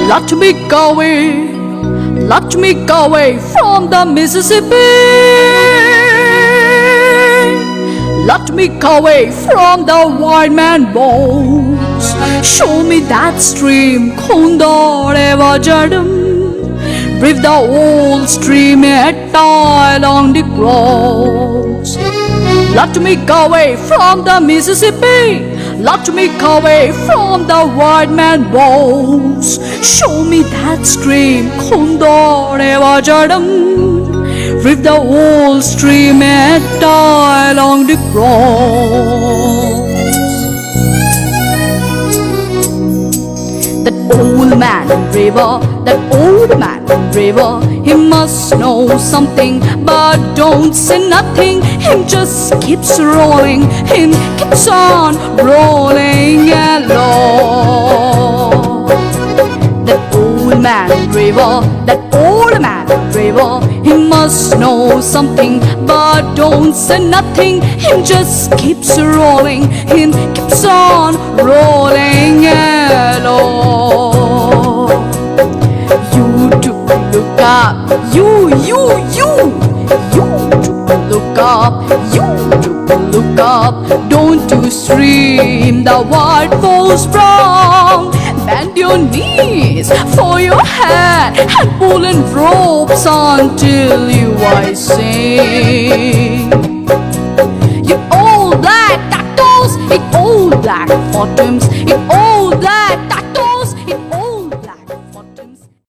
let me go away from the Mississippi. Let me go away from the white man bones. Show me that stream, Kondore Jadam. Breathe the old stream along the groves. Let me go away from the Mississippi. Let me go away from the white man bones. Show me that stream, Kondore Jadam. With the old stream along the ground. That old man river, he must know something, but don't say nothing. Him just keeps rolling, him keeps on rolling along. That old man river, he must know something, but don't say nothing. Him just keeps rolling, him keeps on rolling along. You took a look up, you took a look up, look up. Don't you stream, the white folks wrong. Bend your knees for your head and pulling ropes until I sing. You old black cactus, you old black bottoms, you old black